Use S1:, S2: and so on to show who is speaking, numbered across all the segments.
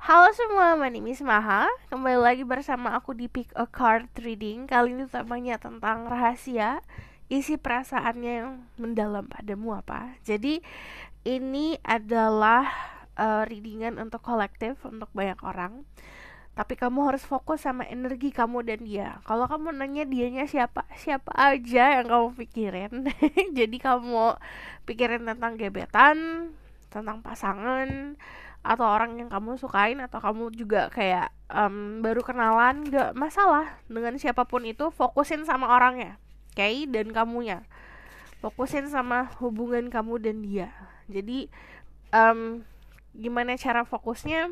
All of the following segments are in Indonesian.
S1: Halo semua, my name is Maha. Kembali lagi bersama aku di Pick a Card Reading. Kali ini temanya tentang rahasia. Isi perasaannya yang mendalam padamu apa. Jadi ini adalah readingan untuk kolektif, untuk banyak orang. Tapi kamu harus fokus sama energi kamu dan dia. Kalau kamu nanya dianya siapa, siapa aja yang kamu pikirin. Jadi kamu pikirin tentang gebetan, tentang pasangan, atau orang yang kamu sukain, atau kamu juga kayak baru kenalan, gak masalah dengan siapapun itu. Fokusin sama orangnya, oke, dan kamunya. Fokusin sama hubungan kamu dan dia. Jadi gimana cara fokusnya?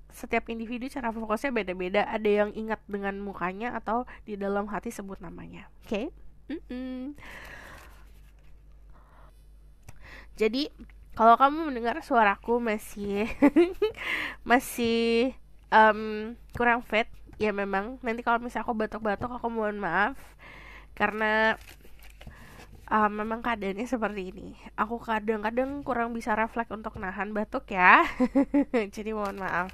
S1: Setiap individu cara fokusnya beda-beda. Ada yang ingat dengan mukanya atau di dalam hati sebut namanya. Oke? Jadi kalau kamu mendengar suaraku masih masih kurang fit, ya memang nanti kalau misalnya aku batuk-batuk aku mohon maaf, karena memang keadaannya seperti ini. Aku kadang-kadang kurang bisa refleks untuk nahan batuk ya. Jadi mohon maaf.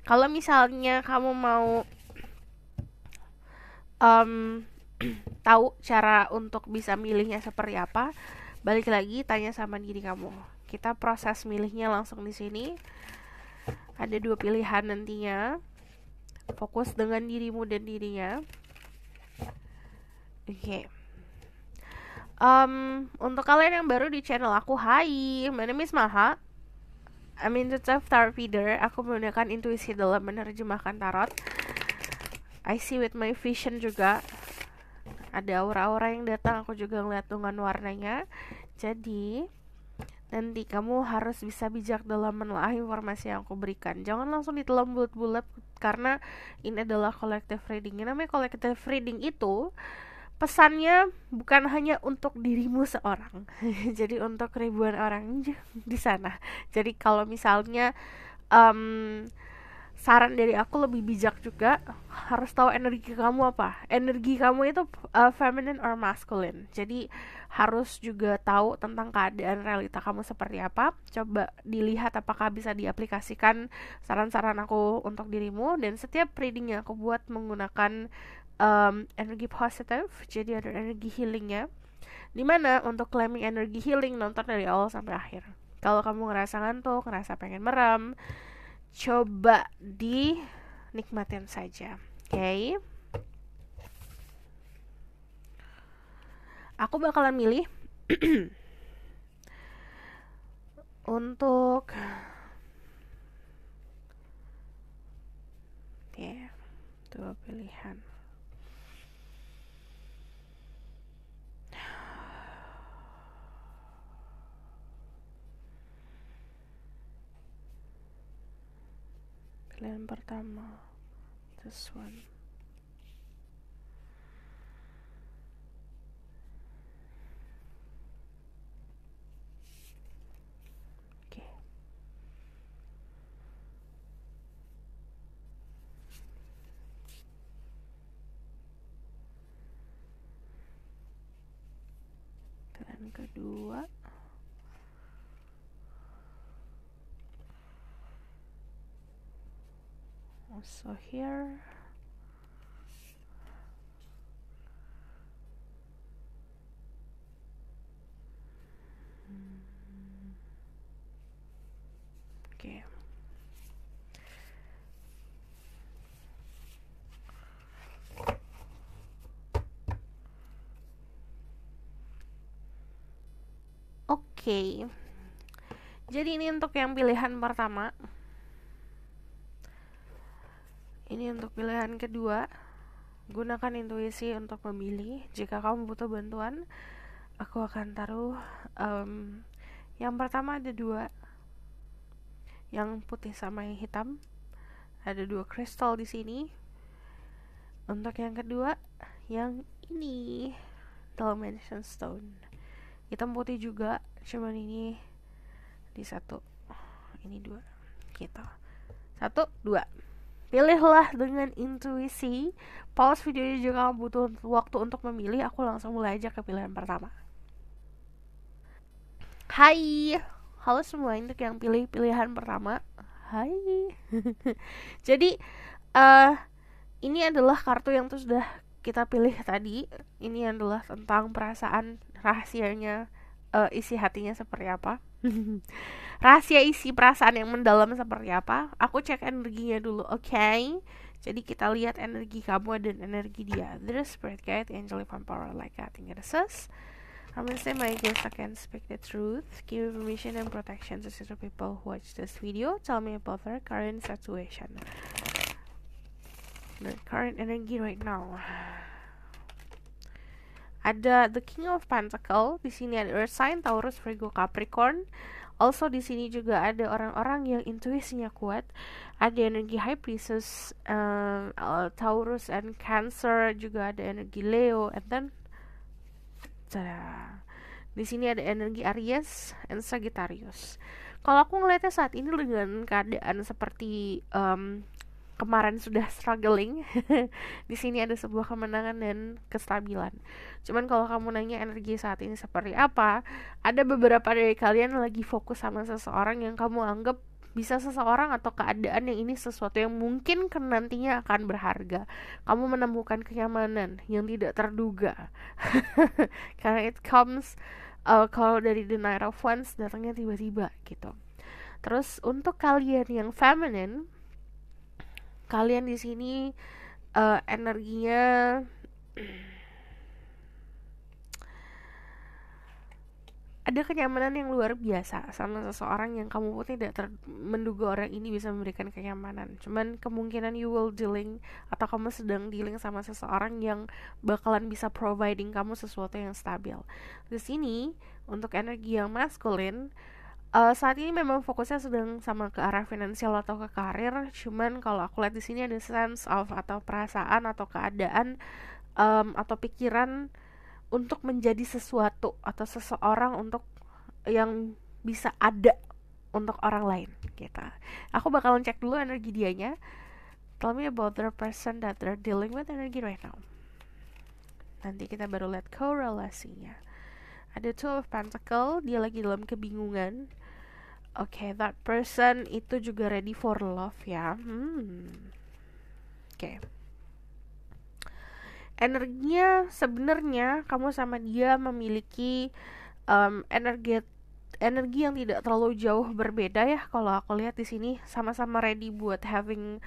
S1: Kalau misalnya kamu mau tahu cara untuk bisa milihnya seperti apa, balik lagi tanya sama diri kamu. Kita proses milihnya langsung di sini. Ada 2 pilihan nantinya. Fokus dengan dirimu dan dirinya. Oke. Untuk kalian yang baru di channel aku, hai, my name is Maha. I'm intuitive tarot reader. Aku menggunakan intuisi dalam menerjemahkan tarot. I see with my vision juga. Ada aura-aura yang datang, aku juga ngeliat dengan warnanya. Jadi nanti kamu harus bisa bijak dalam menelaah informasi yang aku berikan. Jangan langsung ditelan bulat-bulat, karena ini adalah collective reading. Yang namanya collective reading itu pesannya bukan hanya untuk dirimu seorang. Jadi untuk ribuan orang di sana. Jadi kalau misalnya saran dari aku lebih bijak juga, harus tahu energi kamu apa. Energi kamu itu feminine or masculine. Jadi harus juga tahu tentang keadaan realita kamu seperti apa. Coba dilihat apakah bisa diaplikasikan saran-saran aku untuk dirimu. Dan setiap reading yang aku buat menggunakan energi positif, jadi ada energi healingnya. Dimana untuk claiming energi healing, nonton dari awal sampai akhir. Kalau kamu ngerasa ngantuk, ngerasa pengen merem, coba dinikmatin saja. Oke. Aku bakalan milih untuk ya, 2 pilihan. Pilihan pertama, this one. Oke. Pilihan kedua. Also here. Oke. Oke. Jadi ini untuk yang pilihan pertama. Ini untuk pilihan kedua. Gunakan intuisi untuk memilih. Jika kamu butuh bantuan, aku akan taruh yang pertama ada 2, yang putih sama yang hitam. Ada 2 kristal di sini. Untuk yang kedua, yang ini, Dimension Stone. Hitam putih juga, cuman ini di 1, ini 2, gitu. 1, 2. Pilihlah dengan intuisi. Pause videonya jika kamu butuh waktu untuk memilih. Aku langsung mulai aja ke pilihan pertama. Hai, halo semua, untuk yang pilih pilihan pertama, Hai. Jadi uh, ini adalah kartu yang tuh sudah kita pilih tadi. Ini adalah tentang perasaan rahasianya, isi hatinya seperti apa. Rahasia isi perasaan yang mendalam seperti apa. Aku cek energinya dulu, oke? Jadi kita lihat energi kamu dan energi dia. The spirit guide, the angelic power like that. Tinggal sus. I'm gonna say my guest I can speak the truth. Give permission and protection to the people who watch this video. Tell me about their current situation. The current energy right now. Ada the King of Pentacle. Di sini ada Earth sign, Taurus, Virgo, Capricorn. Also di sini juga ada orang-orang yang intuisinya kuat. Ada energi High Priestess, Taurus and Cancer. Juga ada energi Leo, and then di sini ada energi Aries and Sagittarius. Kalau aku ngelihatnya saat ini dengan keadaan seperti kemarin sudah struggling, di sini ada sebuah kemenangan dan kestabilan. Cuman kalau kamu nanya energi saat ini seperti apa, ada beberapa dari kalian lagi fokus sama seseorang yang kamu anggap bisa seseorang atau keadaan yang ini sesuatu yang mungkin nantinya akan berharga. Kamu menemukan kenyamanan yang tidak terduga. Karena it comes kalau dari the Knight of Wands datangnya tiba-tiba gitu. Terus untuk kalian yang feminine, kalian di sini energinya ada kenyamanan yang luar biasa sama seseorang yang kamu pun tidak menduga orang ini bisa memberikan kenyamanan. Cuman kemungkinan you will dealing atau kamu sedang dealing sama seseorang yang bakalan bisa providing kamu sesuatu yang stabil. Di sini untuk energi yang maskulin, saat ini memang fokusnya sedang sama ke arah finansial atau ke karir. Cuman kalau aku lihat di sini ada sense of atau perasaan atau keadaan atau pikiran untuk menjadi sesuatu atau seseorang untuk yang bisa ada untuk orang lain gitu. Aku bakalan cek dulu energi dianya. Tell me about the person that they're dealing with energy right now. Nanti kita baru lihat korelasinya. Ada Two of Pentacle, dia lagi dalam kebingungan. Okay, that person itu juga ready for love ya. Okay. Energinya sebenarnya kamu sama dia memiliki energi yang tidak terlalu jauh berbeda ya. Kalau aku lihat di sini sama-sama ready buat having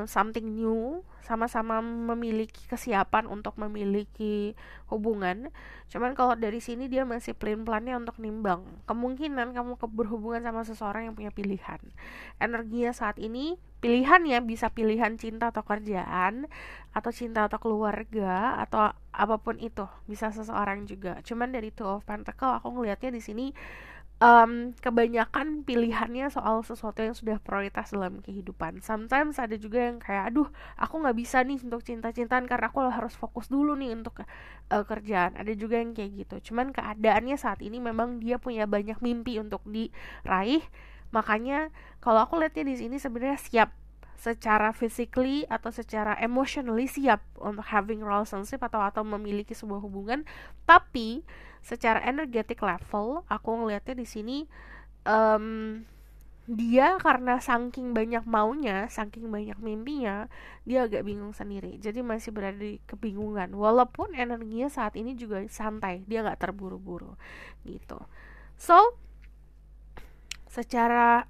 S1: something new, sama-sama memiliki kesiapan untuk memiliki hubungan. Cuman kalau dari sini dia masih plan-plannya untuk nimbang kemungkinan kamu berhubungan sama seseorang yang punya pilihan. Energinya saat ini pilihannya bisa pilihan cinta atau kerjaan, atau cinta atau keluarga, atau apapun itu, bisa seseorang juga. Cuman dari Two of Pentacle aku ngelihatnya di sini kebanyakan pilihannya soal sesuatu yang sudah prioritas dalam kehidupan. Sometimes ada juga yang kayak, aduh aku gak bisa nih untuk cinta-cintaan karena aku harus fokus dulu nih untuk kerjaan. Ada juga yang kayak gitu. Cuman keadaannya saat ini memang dia punya banyak mimpi untuk diraih. Makanya kalau aku lihatnya di sini sebenarnya siap secara physically atau secara emotionally siap untuk having relationship atau memiliki sebuah hubungan. Tapi secara energetic level aku ngelihatnya di sini dia karena saking banyak maunya, saking banyak mimpinya, dia agak bingung sendiri. Jadi masih berada di kebingungan. Walaupun energinya saat ini juga santai, dia nggak terburu-buru gitu. So secara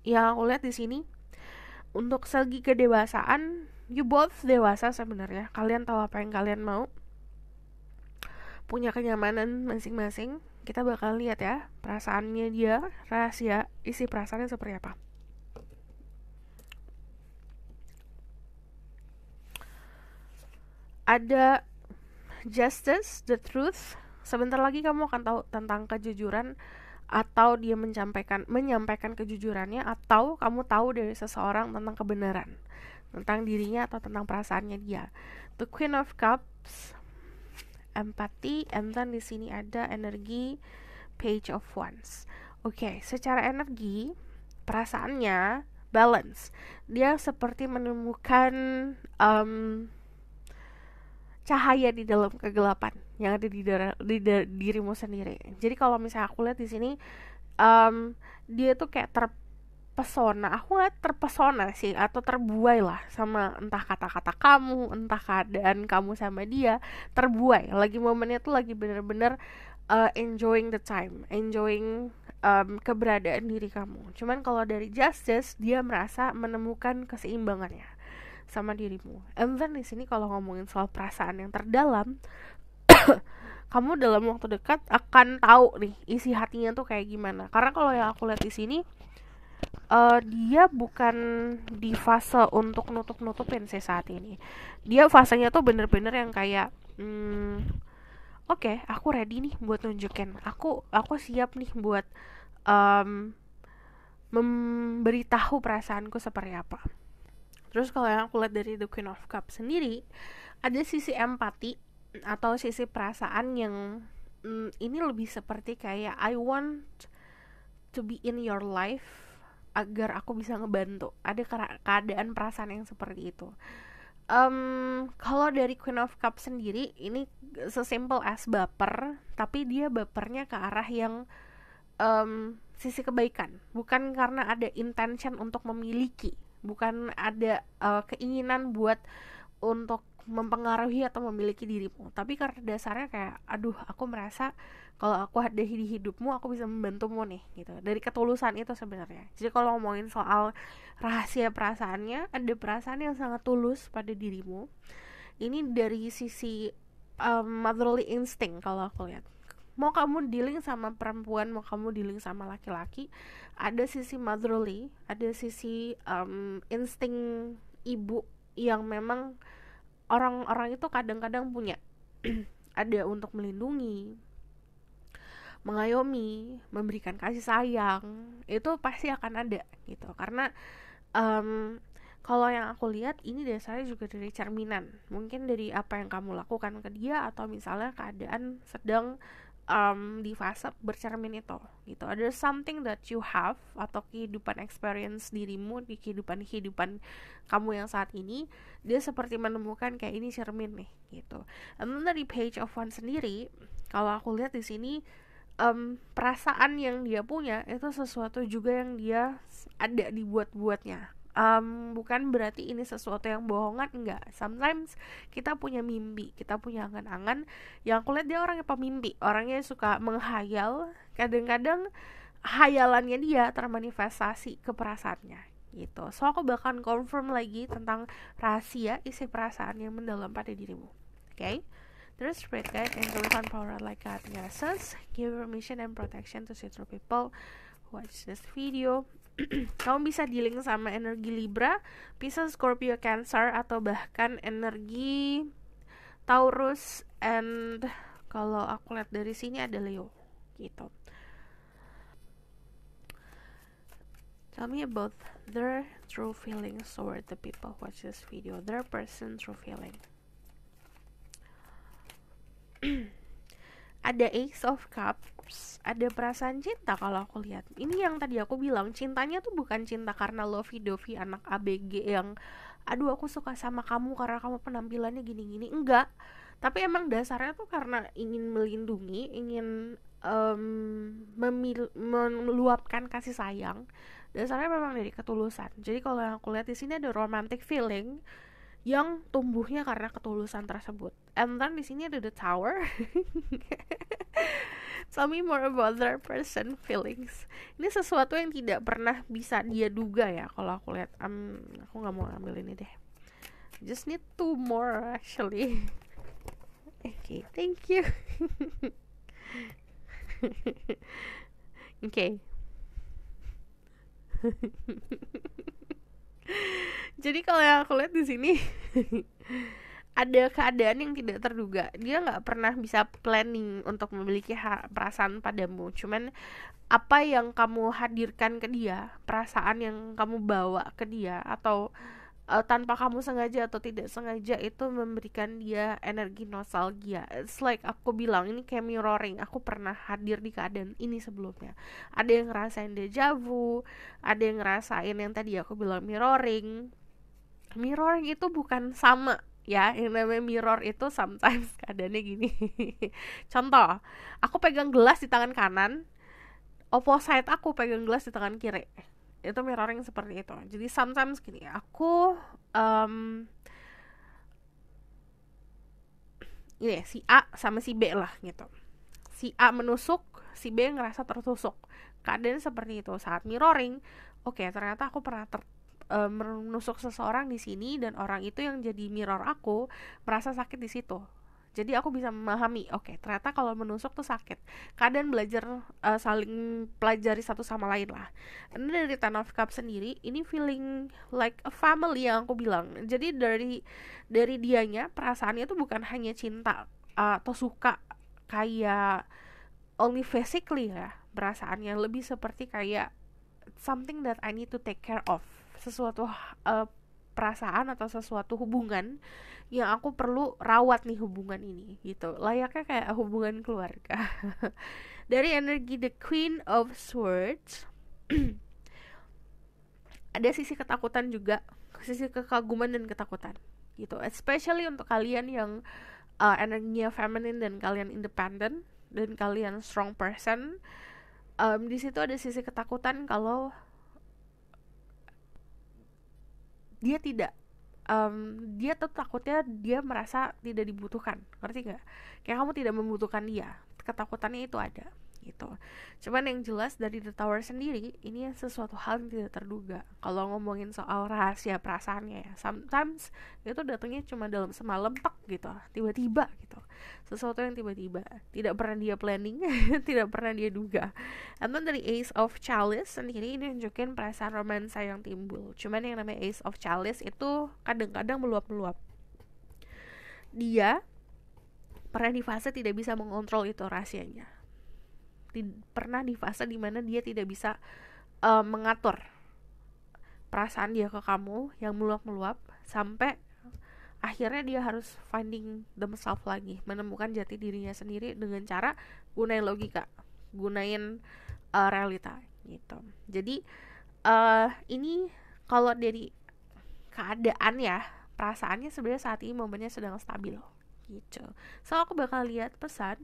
S1: yang aku lihat di sini, untuk segi kedewasaan, you both dewasa sebenarnya. Kalian tahu apa yang kalian mau, punya kenyamanan masing-masing. Kita bakal lihat ya perasaannya dia, rahasia isi perasaannya seperti apa. Ada justice, the truth. Sebentar lagi kamu akan tahu tentang kejujuran, atau dia menyampaikan kejujurannya, atau kamu tahu dari seseorang tentang kebenaran, tentang dirinya atau tentang perasaannya dia. The Queen of Cups, empati, and then di sini ada energi Page of Wands. Oke, secara energi perasaannya balance. Dia seperti menemukan cahaya di dalam kegelapan yang ada di dirimu sendiri. Jadi kalau misalnya aku lihat di sini, dia tuh kayak terpesona, aku nggak terpesona sih, atau terbuai lah sama entah kata-kata kamu, entah keadaan kamu sama dia, terbuai. Lagi momennya tuh lagi bener-bener enjoying the time, enjoying keberadaan diri kamu. Cuman kalau dari Justice, dia merasa menemukan keseimbangannya sama dirimu. And then di sini kalau ngomongin soal perasaan yang terdalam, kamu dalam waktu dekat akan tahu nih isi hatinya tuh kayak gimana. Karena kalau yang aku lihat di sini, dia bukan di fase untuk nutup-nutupin sih saat ini. Dia fasenya tuh bener-bener yang kayak oke, aku ready nih buat nunjukin. Aku siap nih buat memberitahu perasaanku seperti apa. Terus kalau yang aku lihat dari The Queen of Cups sendiri, ada sisi empati atau sisi perasaan yang ini lebih seperti kayak I want to be in your life agar aku bisa ngebantu. Ada keadaan perasaan yang seperti itu. Kalau dari Queen of Cups sendiri, ini sesimpel as baper, tapi dia bapernya ke arah yang sisi kebaikan, bukan karena ada intention untuk memiliki, bukan ada keinginan buat untuk mempengaruhi atau memiliki dirimu, tapi karena dasarnya kayak aduh, aku merasa kalau aku ada di hidupmu aku bisa membantumu nih gitu, dari ketulusan itu sebenarnya. Jadi kalau ngomongin soal rahasia perasaannya, ada perasaan yang sangat tulus pada dirimu. Ini dari sisi motherly instinct. Kalau aku lihat, mau kamu dealing sama perempuan, mau kamu dealing sama laki-laki, ada sisi motherly, ada sisi insting ibu yang memang orang-orang itu kadang-kadang punya. Ada untuk melindungi, mengayomi, memberikan kasih sayang, itu pasti akan ada gitu. Karena kalau yang aku lihat ini dasarnya juga dari cerminan, mungkin dari apa yang kamu lakukan ke dia, atau misalnya keadaan sedang di fase bercermin itu gitu. Ada something that you have, atau kehidupan experience dirimu di kehidupan kamu yang saat ini, dia seperti menemukan kayak ini cermin nih gitu. Dan dari Page of Wands sendiri, kalau aku lihat di sini perasaan yang dia punya itu sesuatu juga yang dia ada dibuat-buatnya. Bukan berarti ini sesuatu yang bohongan, enggak. Sometimes kita punya mimpi, kita punya angan-angan. Yang aku lihat dia orangnya pemimpi, orangnya suka menghayal. Kadang-kadang hayalannya dia termanifestasi ke perasaannya gitu. So aku bahkan confirm lagi tentang rahasia isi perasaan yang mendalam pada dirimu. Okay? Terus Spirit Guide, Angelic Power like God Nurses, give permission and protection to see through people who watch this video. Kamu bisa dealing sama energi Libra, Pisces, Scorpio, Cancer, atau bahkan energi Taurus, and kalau aku lihat dari sini ada Leo gitu. Tell me about their true feelings toward the people who watch this video, their person true feeling. Ada Ace of Cups, ada perasaan cinta kalau aku lihat. Ini yang tadi aku bilang, cintanya tuh bukan cinta karena lovey-dovey anak ABG yang aduh aku suka sama kamu karena kamu penampilannya gini-gini, enggak. Tapi emang dasarnya tuh karena ingin melindungi, ingin meluapkan kasih sayang. Dasarnya memang dari ketulusan. Jadi kalau yang aku lihat di sini ada romantic feeling yang tumbuhnya karena ketulusan tersebut. And then di sini ada the Tower. Tell me more about their person feelings. Ini sesuatu yang tidak pernah bisa dia duga ya. Kalau aku lihat, aku nggak mau ambil ini deh. Just need 2 more actually. Okay, thank you. Okay. Jadi kalau yang aku lihat di sini ada keadaan yang tidak terduga. Dia nggak pernah bisa planning untuk memiliki perasaan padamu. Cuman apa yang kamu hadirkan ke dia, perasaan yang kamu bawa ke dia, atau tanpa kamu sengaja atau tidak sengaja, itu memberikan dia energi nostalgia. It's like aku bilang, ini kayak mirroring. Aku pernah hadir di keadaan ini sebelumnya. Ada yang ngerasain deja vu, ada yang ngerasain yang tadi aku bilang mirroring. Mirroring itu bukan sama ya, yang namanya mirror itu sometimes keadaannya gini. Contoh, aku pegang gelas di tangan kanan, opposite aku pegang gelas di tangan kiri. Itu mirroring seperti itu. Jadi sometimes gini, aku ini si A sama si B lah gitu. Si A menusuk, si B ngerasa tertusuk. Keadaan seperti itu saat mirroring. Oke, ternyata aku pernah menusuk seseorang di sini dan orang itu yang jadi mirror aku merasa sakit di situ. Jadi aku bisa memahami, oke, ternyata kalau menusuk tuh sakit. Kadang belajar saling pelajari satu sama lain lah. Dan dari Ten of Cups sendiri, ini feeling like a family yang aku bilang. Jadi dari dianya perasaannya tuh bukan hanya cinta atau suka kayak only physically ya, perasaannya lebih seperti kayak something that I need to take care of, sesuatu perasaan atau sesuatu hubungan yang aku perlu rawat nih hubungan ini gitu, layaknya kayak hubungan keluarga. Dari energi the Queen of Swords ada sisi ketakutan juga, sisi kekaguman dan ketakutan gitu, especially untuk kalian yang energinya feminine dan kalian independent dan kalian strong person. Di situ ada sisi ketakutan kalau dia tidak dia tuh takutnya dia merasa tidak dibutuhkan, ngerti nggak? Kayak kamu tidak membutuhkan dia, ketakutannya itu ada gitu. Cuman yang jelas dari The Tower sendiri ini sesuatu hal yang tidak terduga. Kalau ngomongin soal rahasia perasaannya ya, sometimes itu datangnya cuma dalam semalam tek gitu, tiba-tiba gitu. Sesuatu yang tiba-tiba, tidak pernah dia planning, tidak pernah dia duga. Atau dari Ace of Chalice sendiri ini nunjukin perasaan romansa yang timbul. Cuman yang namanya Ace of Chalice itu kadang-kadang meluap-meluap. Dia pernah di fase tidak bisa mengontrol itu rahasianya. Pernah di fase dimana dia tidak bisa mengatur perasaan dia ke kamu yang meluap-meluap sampai akhirnya dia harus finding themselves lagi, menemukan jati dirinya sendiri dengan cara gunain logika, gunain realita gitu. Jadi ini kalau dari keadaan ya, perasaannya sebenarnya saat ini momennya sedang stabil gitu. So aku bakal lihat pesan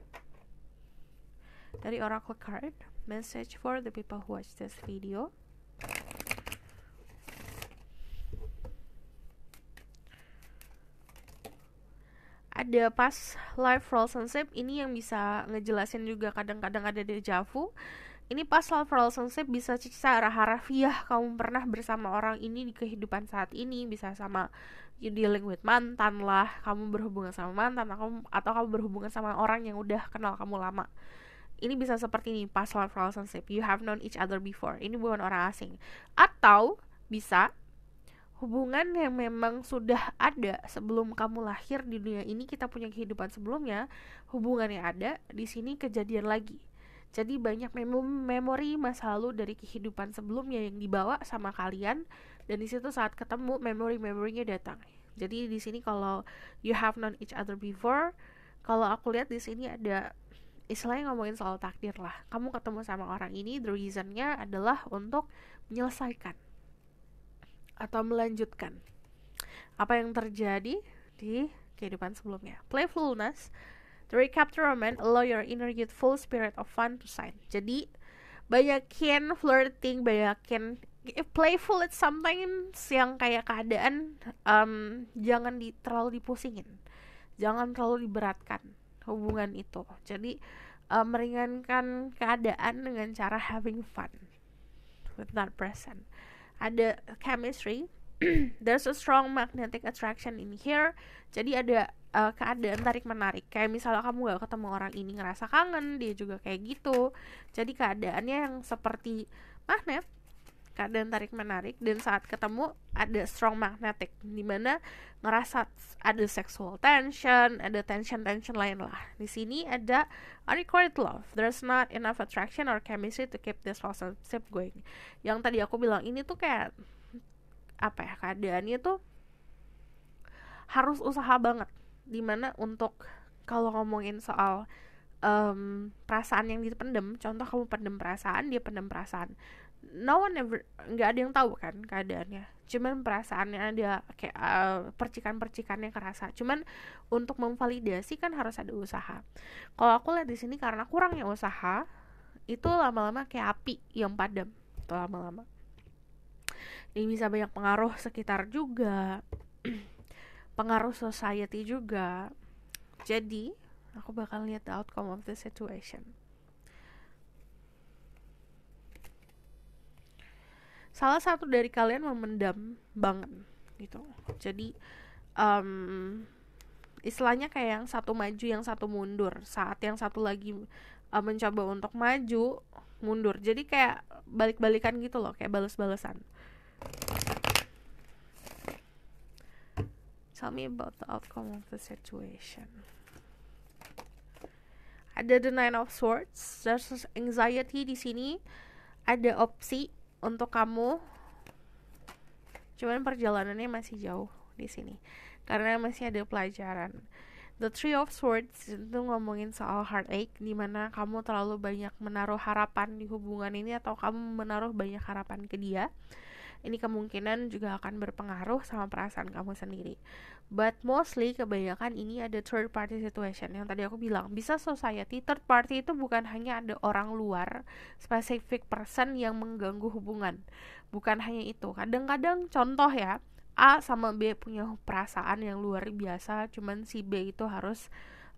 S1: dari Oracle card, message for the people who watch this video. Ada pas live relationship ini yang bisa ngejelasin juga kadang-kadang ada deja vu. Ini pas live relationship bisa secara harafiah kamu pernah bersama orang ini di kehidupan saat ini, bisa sama you dealing with mantan lah, kamu berhubungan sama mantan atau kamu berhubungan sama orang yang udah kenal kamu lama. Ini bisa seperti ini pas live relationship, you have known each other before, ini bukan orang asing. Atau bisa hubungan yang memang sudah ada sebelum kamu lahir di dunia ini, kita punya kehidupan sebelumnya, hubungan yang ada di sini kejadian lagi. Jadi banyak memori masa lalu dari kehidupan sebelumnya yang dibawa sama kalian, dan di situ saat ketemu memori-memorinya datang. Jadi di sini kalau you have known each other before, kalau aku lihat di sini ada istilahnya ngomongin soal takdir lah. Kamu ketemu sama orang ini, the reasonnya adalah untuk menyelesaikan atau melanjutkan apa yang terjadi di kehidupan sebelumnya. Playfulness, to recapture romance, allow your inner youthful spirit of fun to shine. Jadi banyakin flirting, banyakin playful, it's something yang kayak keadaan jangan terlalu dipusingin, jangan terlalu diberatkan hubungan itu. Jadi meringankan keadaan dengan cara having fun with that person. Ada chemistry, there's a strong magnetic attraction in here. Jadi ada keadaan tarik menarik, kayak misalnya kamu gak ketemu orang ini ngerasa kangen, dia juga kayak gitu. Jadi keadaannya yang seperti magnet, keadaan tarik menarik, dan saat ketemu ada strong magnetic, dimana ngerasa ada sexual tension, ada tension lain lah. Di sini ada unrequited love, there's not enough attraction or chemistry to keep this relationship going. Yang tadi aku bilang ini tuh kayak apa ya, keadaannya tuh harus usaha banget, dimana untuk kalau ngomongin soal perasaan yang dipendem, contoh kamu pendem perasaan, dia pendem perasaan, no one ever, nggak ada yang tahu kan keadaannya, cuman perasaannya ada kayak percikan-percikannya kerasa. Cuman untuk memvalidasi kan harus ada usaha. Kalau aku lihat di sini karena kurangnya usaha, itu lama-lama kayak api yang padam, itu lama-lama. Ini bisa banyak pengaruh sekitar juga, pengaruh society juga. Jadi aku bakal lihat the outcome of the situation. Salah satu dari kalian memendam banget gitu. Jadi istilahnya kayak yang satu maju, yang satu mundur. Saat yang satu lagi mencoba untuk maju, mundur. Jadi kayak balik-balikan gitu loh, kayak balas-balasan. Tell me about the outcome of the situation. Ada the Nine of Swords, there's anxiety di sini. Ada opsi untuk kamu, cuman perjalanannya masih jauh di sini karena masih ada pelajaran. The Three of Swords itu ngomongin soal heartache, dimana kamu terlalu banyak menaruh harapan di hubungan ini atau kamu menaruh banyak harapan ke dia. Ini kemungkinan juga akan berpengaruh sama perasaan kamu sendiri. But mostly kebanyakan ini ada third party situation. Yang tadi aku bilang, bisa society. Third party itu bukan hanya ada orang luar, specific person yang mengganggu hubungan. Bukan hanya itu. Kadang-kadang contoh ya, A sama B punya perasaan yang luar biasa, cuman si B itu harus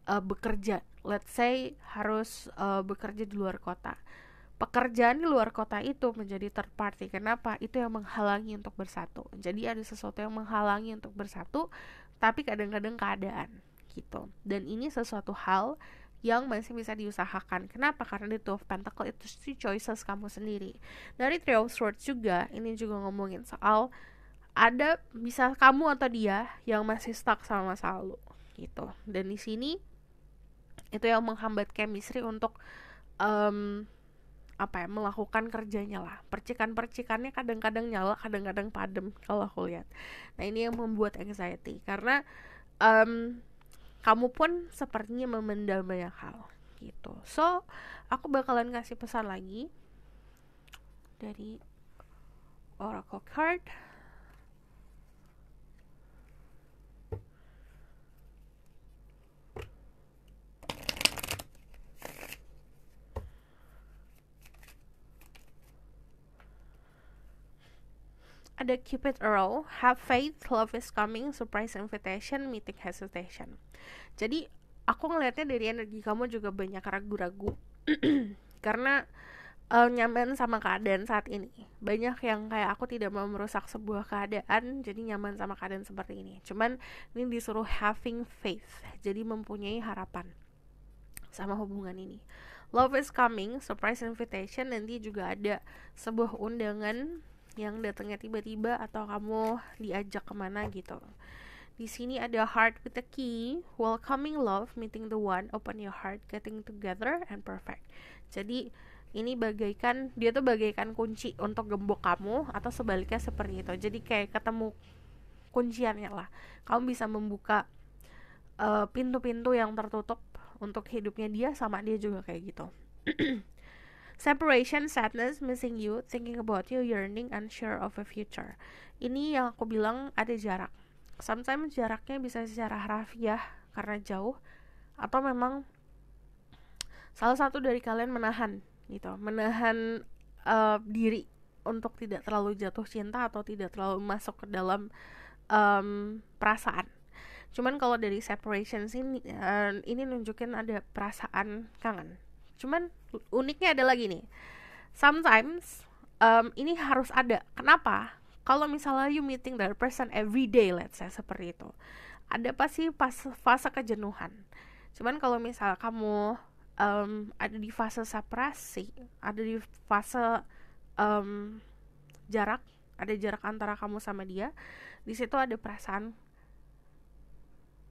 S1: bekerja. Let's say harus bekerja di luar kota. Pekerjaan di luar kota itu menjadi third party. Kenapa? Itu yang menghalangi untuk bersatu. Jadi ada sesuatu yang menghalangi untuk bersatu, tapi kadang-kadang keadaan gitu. Dan ini sesuatu hal yang masih bisa diusahakan. Kenapa? Karena di Two of Pentacles itu sih choices kamu sendiri. Dari Three of Swords juga, ini juga ngomongin soal ada bisa kamu atau dia yang masih stuck sama masa lalu gitu. Dan di sini itu yang menghambat chemistry untuk melakukan kerjanya lah. Percikan-percikannya kadang-kadang nyala, kadang-kadang padam kalau aku lihat. Nah, ini yang membuat anxiety karena kamu pun sepertinya memendam banyak hal gitu. So, aku bakalan kasih pesan lagi dari Oracle card. Ada Cupid Earl, have faith, love is coming, surprise invitation, meeting hesitation. Jadi aku ngelihatnya dari energi kamu juga banyak ragu-ragu karena nyaman sama keadaan saat ini. Banyak yang kayak aku tidak mau merusak sebuah keadaan, jadi nyaman sama keadaan seperti ini. Cuman ini disuruh having faith, jadi mempunyai harapan sama hubungan ini. Love is coming, surprise invitation, nanti juga ada sebuah undangan yang datangnya tiba-tiba atau kamu diajak kemana gitu. Di sini ada heart with the key, welcoming love, meeting the one, open your heart, getting together and perfect. Jadi ini dia tuh bagaikan kunci untuk gembok kamu atau sebaliknya seperti itu. Jadi kayak ketemu kunciannya lah. Kamu bisa membuka pintu-pintu yang tertutup untuk hidupnya dia, sama dia juga kayak gitu. Separation, sadness, missing you, thinking about you, yearning, unsure of a future. Ini yang aku bilang ada jarak. Sometimes jaraknya bisa secara harafiah karena jauh, atau memang salah satu dari kalian menahan diri untuk tidak terlalu jatuh cinta atau tidak terlalu masuk ke dalam perasaan. Cuman kalau dari separation ini nunjukin ada perasaan kangen. Cuman uniknya ada lagi nih, sometimes ini harus ada. Kenapa? Kalau misalnya you meeting that person every day, let's say seperti itu, ada pasti fase kejenuhan. Cuman kalau misalnya kamu ada di fase separasi, ada di fase jarak, ada jarak antara kamu sama dia, di situ ada perasaan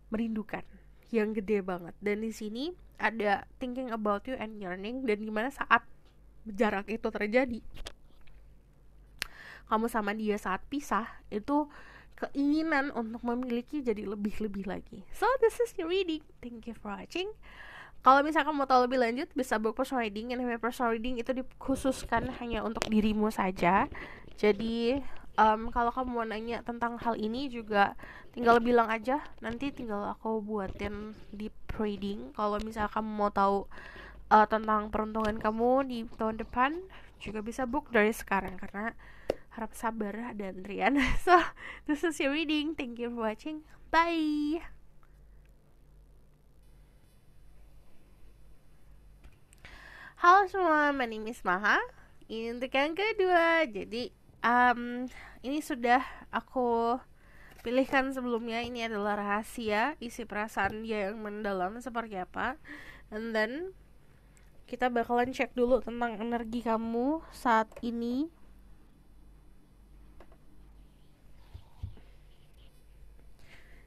S1: merindukan yang gede banget. Dan di sini ada thinking about you and yearning, dan dimana saat jarak itu terjadi, kamu sama dia saat pisah, itu keinginan untuk memiliki jadi lebih-lebih lagi. So this is your reading. Thank you for watching. Kalau misalkan mau tahu lebih lanjut, bisa book personal reading. Yang namanya personal reading itu dikhususkan hanya untuk dirimu saja. Jadi kalau kamu mau nanya tentang hal ini juga tinggal bilang aja, nanti tinggal aku buatin deep reading. Kalau misalnya kamu mau tahu tentang peruntungan kamu di tahun depan, juga bisa book dari sekarang, karena Harap sabar dan Rian. So this is your reading, thank you for watching, bye. Halo semua, my name is Maha. Ini untuk yang kedua. Jadi ini sudah aku pilihkan sebelumnya. Ini adalah rahasia isi perasaan dia yang mendalam seperti apa. And then kita bakalan cek dulu tentang energi kamu saat ini.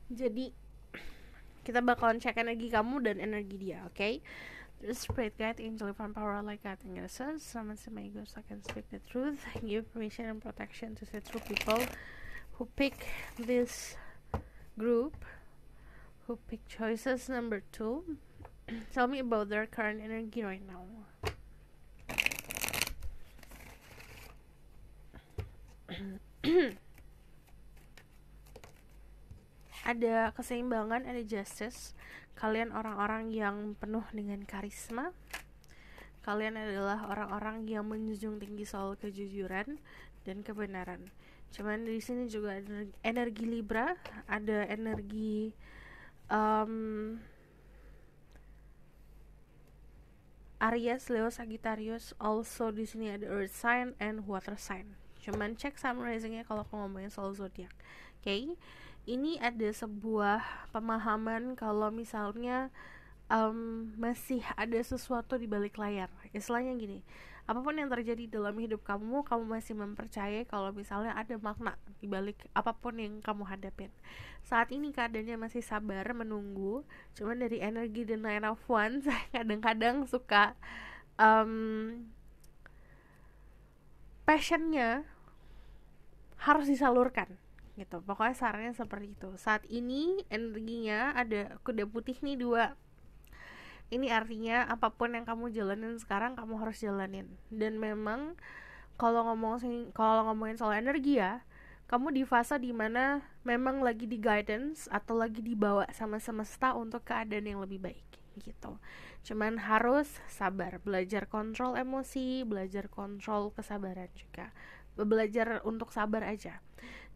S1: Jadi kita bakalan cek energi kamu dan energi dia, oke? Okay? Spirit guide, angel, divine power, like God and God, summon my ego so I can speak the truth, give permission and protection to the true people who pick this group, who pick choices number 2. Tell me about their current energy right now. Ada keseimbangan, ada justice. Kalian orang-orang yang penuh dengan karisma. Kalian adalah orang-orang yang menjunjung tinggi soal kejujuran dan kebenaran. Cuman di sini juga ada energi Libra, ada energi Aries, Leo, Sagittarius. Also di sini ada Earth sign and Water sign. Cuman cek sun risingnya kalau aku ngomongin soal zodiak. Oke. Ini ada sebuah pemahaman kalau misalnya masih ada sesuatu di balik layar. Istilahnya gini, apapun yang terjadi dalam hidup kamu, kamu masih mempercayai kalau misalnya ada makna di balik apapun yang kamu hadapin. Saat ini keadaannya masih sabar menunggu. Cuman dari energi The Nine of Wands, kadang-kadang suka passionnya harus disalurkan gitu. Pokoknya sarannya seperti itu. Saat ini energinya ada kuda putih nih 2. Ini artinya apapun yang kamu jalanin sekarang kamu harus jalanin. Dan memang kalau ngomongin soal energi ya, kamu di fase dimana memang lagi di guidance atau lagi dibawa sama semesta untuk keadaan yang lebih baik gitu. Cuman harus sabar, belajar kontrol emosi, belajar kontrol kesabaran juga. Belajar untuk sabar aja.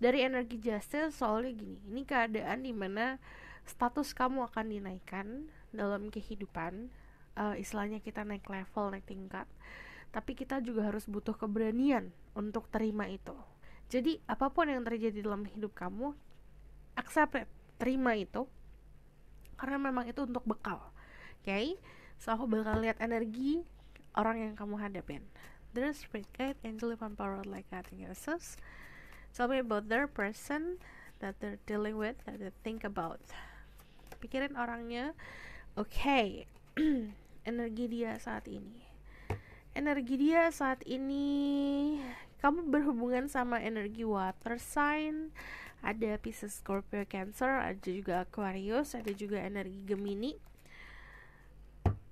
S1: Dari energi justice soalnya gini, ini keadaan dimana status kamu akan dinaikkan dalam kehidupan. Istilahnya kita naik level, naik tingkat. Tapi kita juga harus butuh keberanian untuk terima itu. Jadi apapun yang terjadi dalam hidup kamu, accept it, terima itu, karena memang itu untuk bekal. Okay? So aku bakal lihat energi orang yang kamu hadapin. There's spirit guide, angel, divine power, like God and Jesus. Tell me about their person that they're dealing with, that they think about. Pikirin orangnya. Okay. Energi dia saat ini. Kamu berhubungan sama energi water sign. Ada Pisces, Scorpio, Cancer, ada juga Aquarius, ada juga energi Gemini,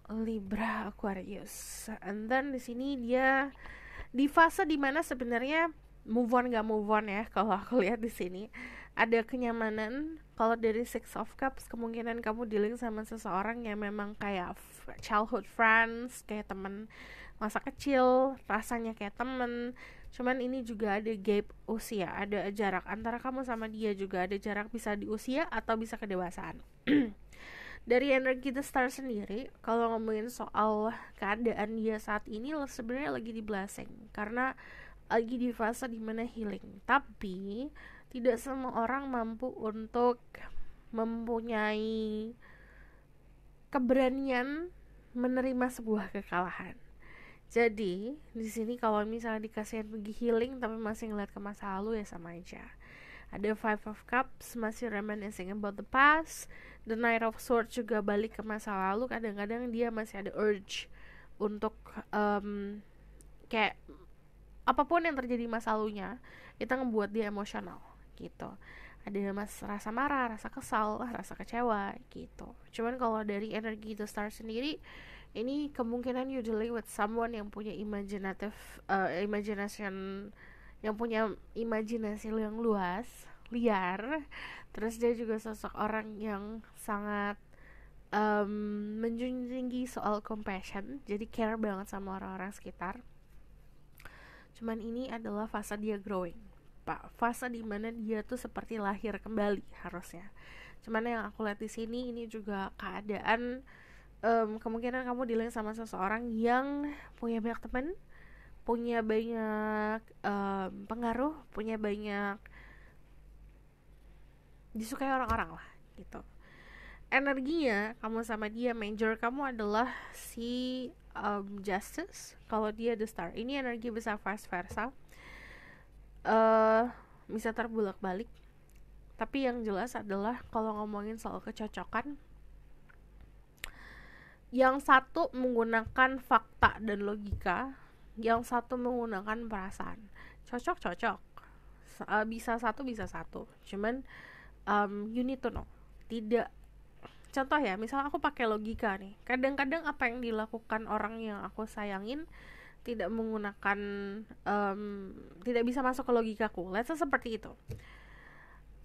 S1: Libra, Aquarius. And then di sini dia di fase dimana sebenarnya move on ya. Kalau aku lihat di sini ada kenyamanan. Kalau dari Six of Cups, kemungkinan kamu dealing sama seseorang yang memang kayak childhood friends, kayak teman masa kecil, rasanya kayak temen. Cuman ini juga ada gap usia, ada jarak antara kamu sama dia, juga ada jarak bisa di usia atau bisa kedewasaan. Dari energi The Star sendiri, kalau ngomongin soal keadaan dia saat ini sebenarnya lagi di blessing, karena lagi di fase dimana healing. Tapi tidak semua orang mampu untuk mempunyai keberanian menerima sebuah kekalahan. Jadi di sini kalau misalnya dikasih pergi healing tapi masih ngeliat ke masa lalu ya sama aja. Ada Five of Cups, masih reminiscing about the past. The Knight of Swords juga balik ke masa lalu. Kadang-kadang dia masih ada urge untuk kayak apapun yang terjadi masa lalunya itu ngebuat dia emosional gitu. Ada rasa marah, rasa kesal, rasa kecewa gitu. Cuman kalau dari energi The Star sendiri, ini kemungkinan you dealing with someone yang punya imagination, yang punya imajinasi yang luas, liar. Terus dia juga sosok orang yang sangat menjunjung tinggi soal compassion, jadi care banget sama orang-orang sekitar. Cuman ini adalah fase dia growing, Pak. Fase dimana dia tuh seperti lahir kembali harusnya. Cuman yang aku lihat di sini ini juga keadaan kemungkinan kamu dealing sama seseorang yang punya banyak teman, punya banyak pengaruh, punya banyak disukai orang-orang lah gitu. Energinya kamu sama dia, major kamu adalah si Justice, kalau dia the Star. Ini energi bisa vice versa, bisa terbulak-balik. Tapi yang jelas adalah kalau ngomongin soal kecocokan, yang satu menggunakan fakta dan logika, yang satu menggunakan perasaan. Cocok-cocok, bisa satu. Cuman you need to know. Tidak, contoh ya, misal aku pakai logika nih. Kadang-kadang apa yang dilakukan orang yang aku sayangin tidak menggunakan tidak bisa masuk ke logikaku. Let's say seperti itu.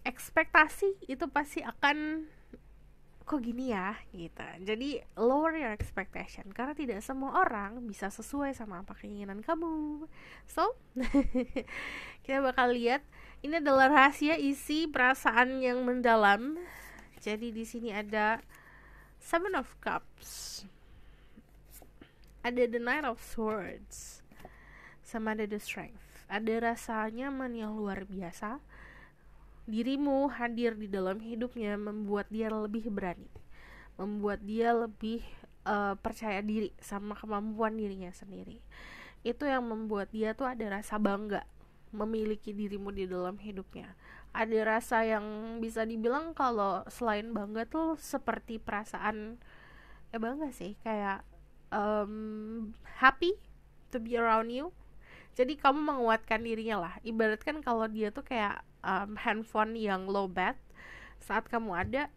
S1: Ekspektasi itu pasti akan kok gini ya gitu. Jadi lower your expectation karena tidak semua orang bisa sesuai sama apa keinginan kamu. So kita bakal lihat, ini adalah rahasia isi perasaan yang mendalam. Jadi di sini ada Seven of Cups, ada the Knight of Swords, sama ada the Strength. Ada rasa nyaman yang luar biasa. Dirimu hadir di dalam hidupnya membuat dia lebih berani, membuat dia lebih percaya diri sama kemampuan dirinya sendiri. Itu yang membuat dia tuh ada rasa bangga memiliki dirimu di dalam hidupnya. Ada rasa yang bisa dibilang kalau selain bangga tuh seperti perasaan bangga sih, kayak happy to be around you. Jadi kamu menguatkan dirinya lah. Ibaratkan kalau dia tuh kayak handphone yang low bat, saat kamu ada,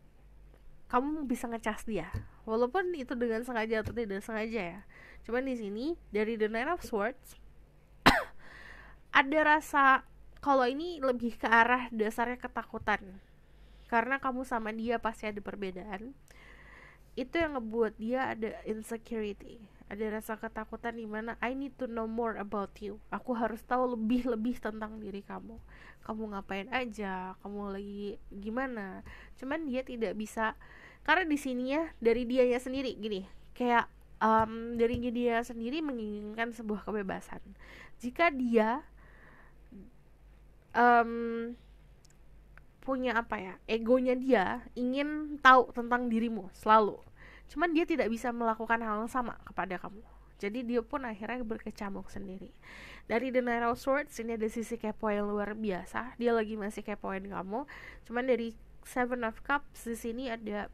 S1: kamu bisa ngecas dia. Walaupun itu dengan sengaja atau tidak sengaja ya. Cuman di sini dari the Knight of Swords ada rasa kalau ini lebih ke arah dasarnya ketakutan. Karena kamu sama dia pasti ada perbedaan. Itu yang ngebuat dia ada insecurity, ada rasa ketakutan di mana I need to know more about you. Aku harus tahu lebih tentang diri kamu. Kamu ngapain aja, kamu lagi gimana. Cuman dia tidak bisa, karena di sini ya dari dianya sendiri gini, kayak dari dia sendiri menginginkan sebuah kebebasan. Jika dia punya apa ya, egonya dia ingin tahu tentang dirimu selalu, cuman dia tidak bisa melakukan hal yang sama kepada kamu. Jadi dia pun akhirnya berkecamuk sendiri. Dari The Knight of Swords ini ada sisi kepo yang luar biasa. Dia lagi masih kepoin kamu. Cuman dari Seven of Cups di sini ada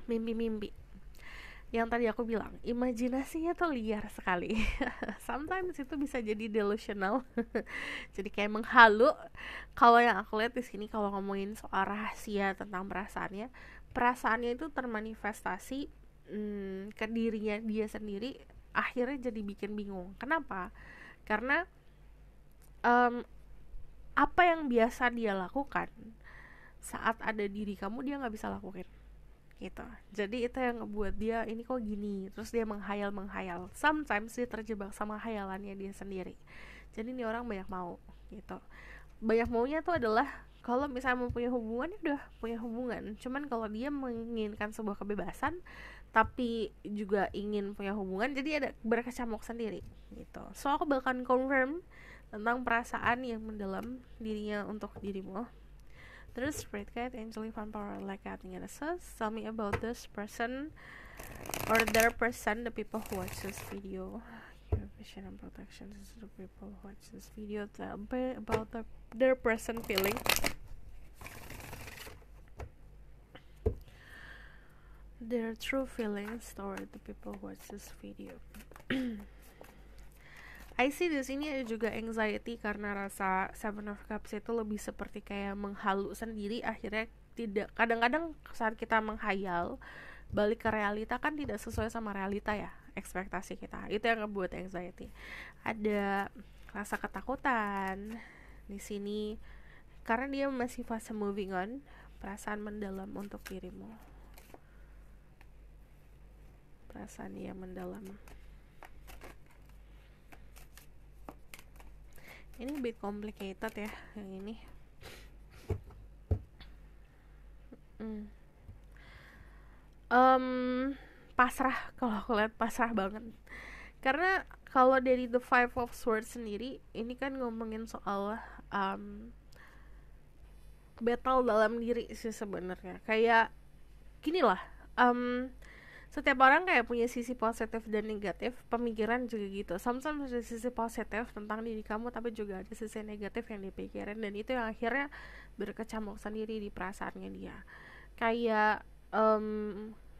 S1: mimpi-mimpi. Yang tadi aku bilang, imajinasinya tuh liar sekali. Sometimes itu bisa jadi delusional. Jadi kayak menghalu. Kalau yang aku lihat di sini, kalau ngomongin soal rahasia tentang perasaannya itu termanifestasi ke dirinya dia sendiri, akhirnya jadi bikin bingung. Kenapa? Karena apa yang biasa dia lakukan saat ada diri kamu, dia nggak bisa lakukan gitu. Jadi itu yang ngebuat dia ini kok gini, terus dia menghayal. Sometimes dia terjebak sama hayalannya dia sendiri. Jadi ini orang banyak mau gitu. Banyak maunya tuh adalah kalau misalnya mau punya hubungan, udah punya hubungan. Cuman kalau dia menginginkan sebuah kebebasan tapi juga ingin punya hubungan, jadi ada berkecamuk sendiri gitu. So aku bahkan confirm tentang perasaan yang mendalam dirinya untuk dirimu. Terus Spirit Guide, Angel, Fan Power, like acting and assess. Tell me about this person or their person, the people who watch this video. Vision and protection to the people who watch this video. Tell me about their person feeling. Their true feelings toward the people who watch this video. I see di sini ada juga anxiety karena rasa Seven of Cups itu lebih seperti kayak menghalu sendiri. Akhirnya tidak, kadang-kadang saat kita menghayal balik ke realita kan tidak sesuai sama realita ya, ekspektasi kita. Itu yang ngebuat anxiety. Ada rasa ketakutan di sini karena dia masih fase moving on, perasaan mendalam untuk dirimu. Perasaan yang mendalam. Ini a bit complicated ya yang ini. Pasrah, kalau aku lihat pasrah banget. Karena kalau dari The Five of Swords sendiri, ini kan ngomongin soal battle dalam diri sih sebenarnya. Kayak gini lah, setiap orang kayak punya sisi positif dan negatif. Pemikiran juga gitu. Sometimes ada sisi positif tentang diri kamu, tapi juga ada sisi negatif yang dipikirin, dan itu yang akhirnya berkecamuk sendiri di perasaannya dia. Kayak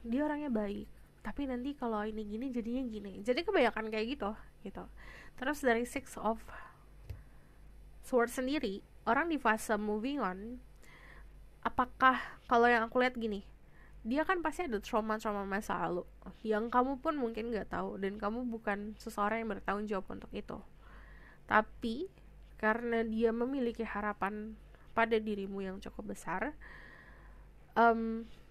S1: dia orangnya baik, tapi nanti kalau ini gini jadinya gini. Jadi kebanyakan kayak gitu. Terus dari Six of Swords sendiri, orang di fase moving on, apakah, kalau yang aku lihat gini, dia kan pasti ada trauma-trauma masa lalu yang kamu pun mungkin gak tahu, dan kamu bukan seseorang yang bertanggung jawab untuk itu. Tapi karena dia memiliki harapan pada dirimu yang cukup besar,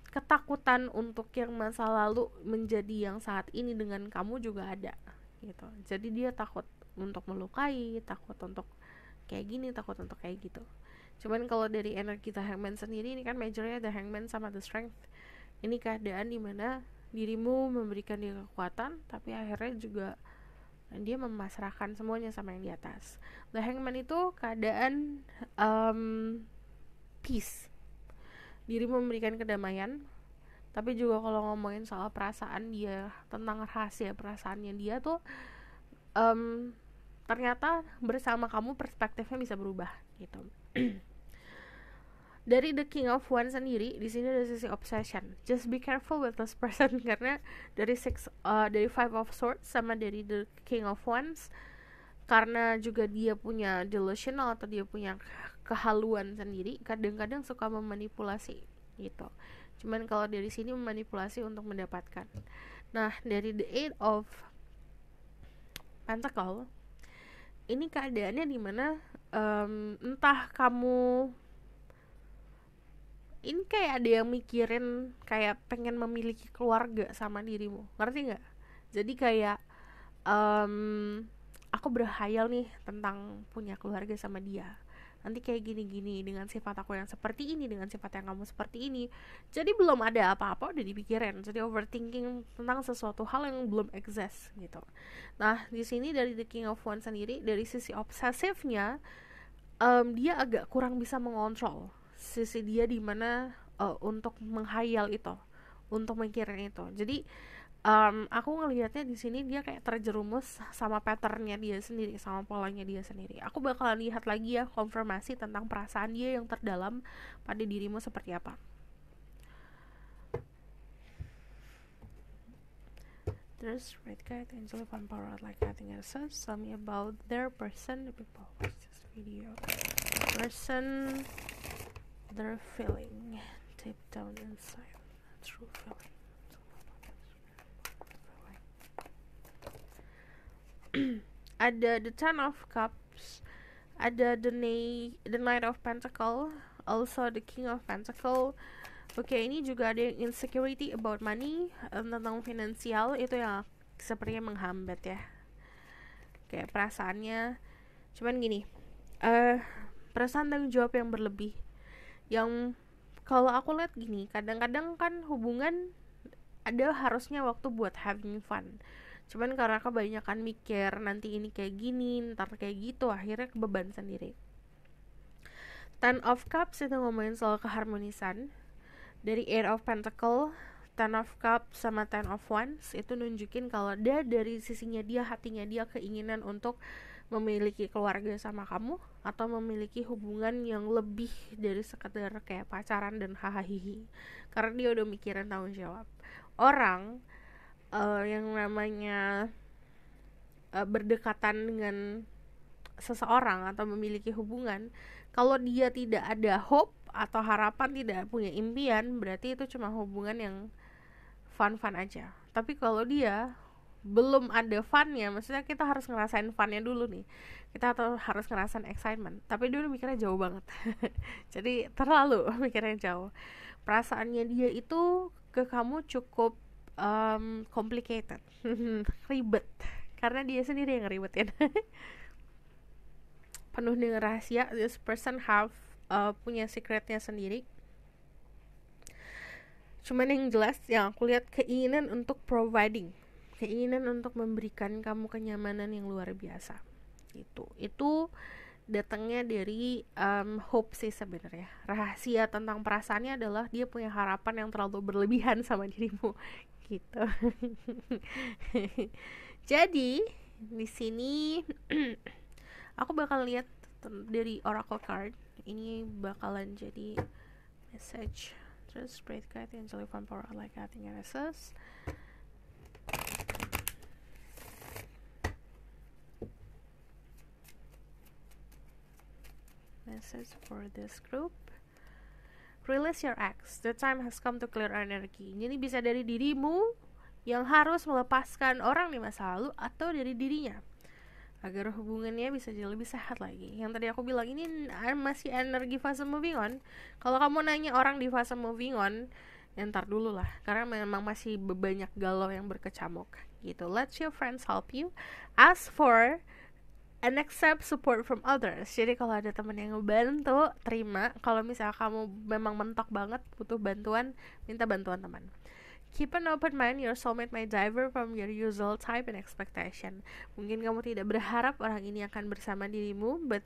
S1: ketakutan untuk yang masa lalu menjadi yang saat ini dengan kamu juga ada gitu. Jadi dia takut untuk melukai, takut untuk kayak gini, takut untuk kayak gitu. Cuman kalau dari energi The Hangman sendiri, ini kan majornya The Hangman sama The Strength. Ini keadaan dimana dirimu memberikan dia kekuatan, tapi akhirnya juga dia memasrahkan semuanya sama yang di atas. The Hangman itu keadaan peace. Dirimu memberikan kedamaian, tapi juga kalau ngomongin soal perasaan dia, tentang rahasia perasaannya dia tuh, ternyata bersama kamu perspektifnya bisa berubah gitu. Dari The King of Wands sendiri, di sini ada sisi obsession. Just be careful with this person, karena dari dari Five of Swords sama dari The King of Wands, karena juga dia punya delusional atau dia punya kehaluan sendiri, kadang-kadang suka memanipulasi gitu. Cuman kalau dari sini memanipulasi untuk mendapatkan. Nah, dari The Eight of Pentacle, ini keadaannya dimana entah kamu, ini kayak ada yang mikirin kayak pengen memiliki keluarga sama dirimu, ngerti nggak? Jadi kayak aku berhayal nih tentang punya keluarga sama dia, nanti kayak gini-gini dengan sifat aku yang seperti ini, dengan sifat yang kamu seperti ini. Jadi belum ada apa-apa udah dipikirin, jadi overthinking tentang sesuatu hal yang belum exist gitu. Nah, di sini dari The King of Wands sendiri, dari sisi obsesifnya, dia agak kurang bisa mengontrol sisi dia dimana untuk menghayal itu, untuk mikirin itu. Jadi aku ngelihatnya di sini dia kayak terjerumus sama patternnya dia sendiri, sama polanya dia sendiri. Aku bakalan lihat lagi ya, konfirmasi tentang perasaan dia yang terdalam pada dirimu seperti apa. There's red kite, angel of power like nothing else. Tell me about their person. The people watch this video. Person, their feeling deep down inside, true feeling. Ada the Ten of Cups, ada the Knight of Pentacle, also the King of Pentacle. Oke, ini juga ada yang insecurity about money, tentang finansial, itu yang sepertinya menghambat ya, kayak perasaannya. Cuman gini, perasaan tanggung jawab yang berlebih, yang kalau aku lihat gini, kadang-kadang kan hubungan ada harusnya waktu buat having fun. Cuman karena kebanyakan mikir nanti ini kayak gini, ntar kayak gitu, akhirnya kebeban sendiri. Ten of Cups itu ngomongin soal keharmonisan. Dari Eight of Pentacle, Ten of Cups sama Ten of Wands itu nunjukin kalau dia dari sisinya dia, hatinya dia, keinginan untuk memiliki keluarga sama kamu, atau memiliki hubungan yang lebih dari sekedar kayak pacaran dan hahaha. Karena dia udah mikirin tanggung jawab. Orang yang namanya berdekatan dengan seseorang atau memiliki hubungan, kalau dia tidak ada hope atau harapan, tidak punya impian, berarti itu cuma hubungan yang fun-fun aja. Tapi kalau dia belum ada funnya, maksudnya kita harus ngerasain funnya dulu nih, kita harus ngerasain excitement, tapi dulu mikirnya jauh banget. Jadi terlalu mikirnya jauh. Perasaannya dia itu ke kamu cukup complicated, ribet, karena dia sendiri yang ngeribetin. penuh dengan rahasia. This person have punya secretnya sendiri. Cuman yang jelas yang aku lihat keinginan untuk providing, keinginan untuk memberikan kamu kenyamanan yang luar biasa. Itu datangnya dari hope sih sebenarnya. Rahasia tentang perasaannya adalah dia punya harapan yang terlalu berlebihan sama dirimu gitu. Jadi di sini aku bakal lihat dari oracle card. Ini bakalan jadi message. Just spread guide angelic power like I think NSS. Message for this group. Release your ex. The time has come to clear energy. Jadi bisa dari dirimu yang harus melepaskan orang di masa lalu atau dari dirinya agar hubungannya bisa jadi lebih sehat lagi. Yang tadi aku bilang ini masih energi fase moving on. Kalau kamu nanya orang di fase moving on, ya ntar dulu lah, karena memang masih banyak galau yang berkecamuk gitu. Let your friends help you. Ask for and accept support from others. Jadi kalau ada teman yang ngebantu, terima. Kalau misalnya kamu memang mentok banget butuh bantuan, minta bantuan teman. Keep an open mind, your soulmate may differ from your usual type and expectation. Mungkin kamu tidak berharap orang ini akan bersama dirimu, but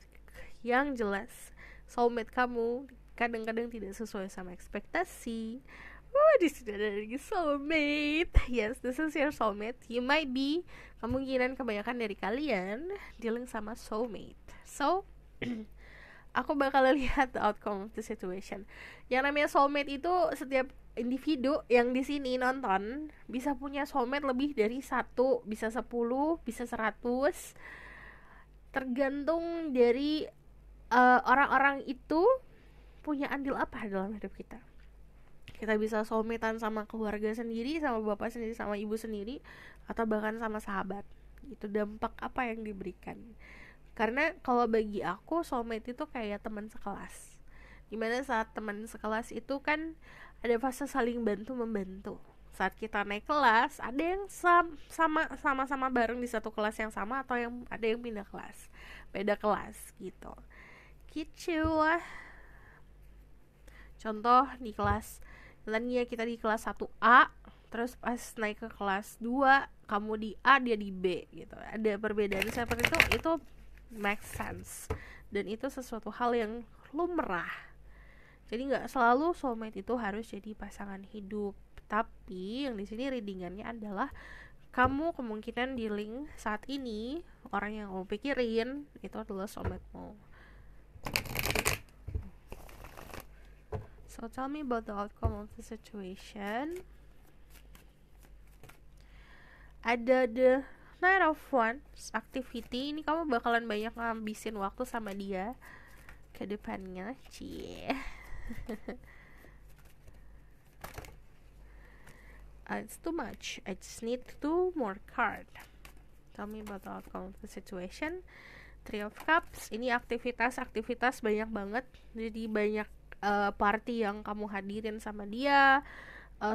S1: yang jelas soulmate kamu kadang-kadang tidak sesuai sama ekspektasi. Di sini ada lagi soulmate. Yes, this is your soulmate. You might be, kemungkinan kebanyakan dari kalian dealing sama soulmate. So, aku bakal lihat the outcome of the situation. Yang namanya soulmate itu setiap individu yang di sini nonton bisa punya soulmate lebih dari 1, bisa 10, bisa 100. Tergantung dari orang-orang itu punya andil apa dalam hidup kita. Kita bisa soulmatean sama keluarga sendiri, sama bapak sendiri, sama ibu sendiri, atau bahkan sama sahabat. Itu dampak apa yang diberikan. Karena kalau bagi aku soulmate itu kayak teman sekelas. Dimana saat teman sekelas itu kan ada fase saling bantu-membantu. Saat kita naik kelas, ada yang sama-sama bareng di satu kelas yang sama, atau yang ada yang pindah kelas, beda kelas gitu. Gitu lah. Contoh di kelas, tadinya kita di kelas 1A, terus pas naik ke kelas 2, kamu di A, dia di B gitu. Ada perbedaan seperti itu make sense. Dan itu sesuatu hal yang lumrah. Jadi nggak selalu soulmate itu harus jadi pasangan hidup. Tapi yang di sini readingannya adalah kamu kemungkinan dealing saat ini, orang yang kamu pikirin itu adalah soulmate-mu. So tell me about the outcome of the situation. Ada the Knight of Wands activity. Ini kamu bakalan banyak ngabisin waktu sama dia ke depannya. Cie. It's too much. I just need 2 more card. Tell me about the outcome of the situation. Three of Cups. Ini aktivitas banyak banget. Jadi banyak party yang kamu hadirin sama dia,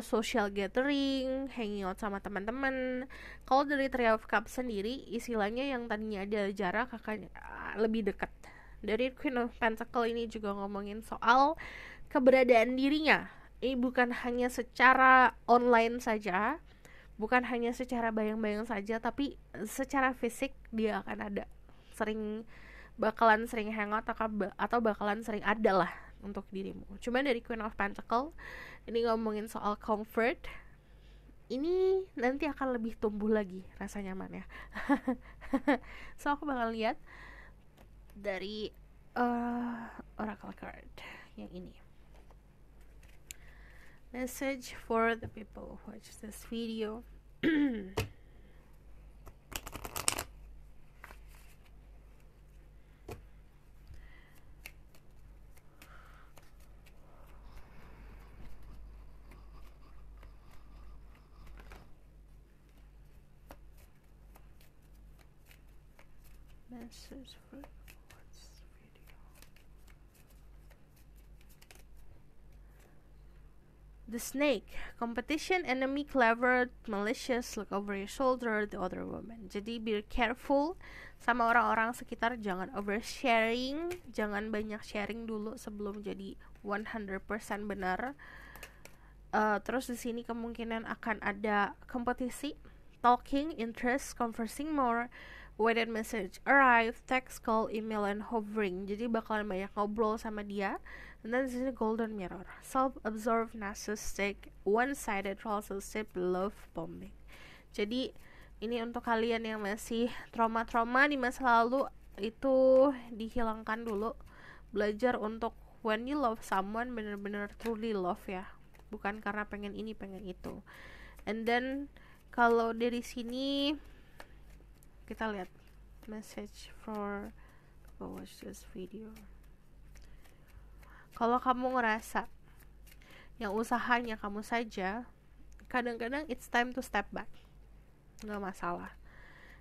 S1: social gathering, hanging out sama teman-teman. Kalau dari Three of Cups sendiri, istilahnya yang tadinya ada jarak akan lebih dekat. Dari Queen of Pentacle ini juga ngomongin soal keberadaan dirinya. Ini bukan hanya secara online saja, bukan hanya secara bayang-bayang saja, tapi secara fisik dia akan ada. Bakalan sering hangout atau bakalan sering ada lah untuk dirimu. Cuma dari Queen of Pentacle ini ngomongin soal comfort. Ini nanti akan lebih tumbuh lagi rasa nyaman ya. So aku bakal lihat dari oracle card yang ini. Message for the people who watch this video. Message for what's video. The snake, competition, enemy, clever, malicious, look over your shoulder, the other woman. Jadi be careful sama orang-orang sekitar, jangan oversharing, jangan banyak sharing dulu sebelum jadi 100% benar. Terus di sini kemungkinan akan ada kompetisi, talking, interest, conversing more, waited message arrive, text, call, email, and hovering. Jadi bakalan banyak ngobrol sama dia. And then this is golden mirror, self-absorbed, narcissistic, one-sided, relationship, love bombing. Jadi ini untuk kalian yang masih trauma-trauma di masa lalu, itu dihilangkan dulu. Belajar untuk when you love someone, bener-bener truly love ya, bukan karena pengen ini pengen itu. And then kalau dari sini kita lihat message for watch this video. Kalau kamu ngerasa yang usahanya kamu saja, kadang-kadang it's time to step back, nggak masalah.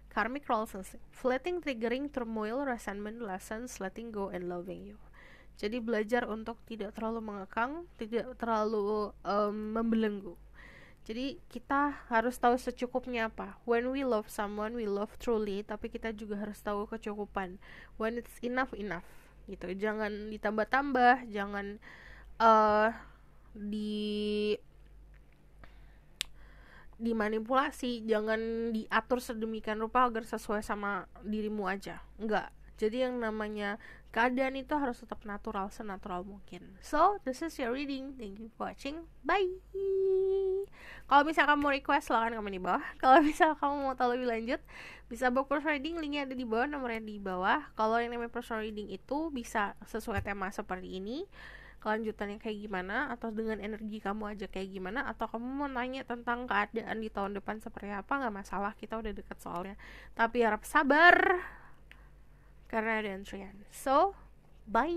S1: Karmic relationship, fleeting, triggering, turmoil, resentment, lessons, letting go, and loving you. Jadi belajar untuk tidak terlalu mengekang, tidak terlalu membelenggu. Jadi kita harus tahu secukupnya apa. When we love someone, we love truly, tapi kita juga harus tahu kecukupan. When it's enough, enough. Gitu. Jangan ditambah-tambah, jangan dimanipulasi, jangan diatur sedemikian rupa agar sesuai sama dirimu aja. Enggak. Jadi yang namanya keadaan itu harus tetap natural, senatural mungkin. So, this is your reading. Thank you for watching. Bye. Kalau misalkan mau request, silahkan komen di bawah. Kalau misalkan kamu mau tahu lebih lanjut, bisa book personal reading, linknya ada di bawah, nomornya di bawah. Kalau yang namanya personal reading itu bisa sesuai tema seperti ini, kelanjutannya kayak gimana, atau dengan energi kamu aja kayak gimana, atau kamu mau nanya tentang keadaan di tahun depan seperti apa, gak masalah, kita udah deket soalnya. Tapi harap sabar, karena ada antrian. So, bye.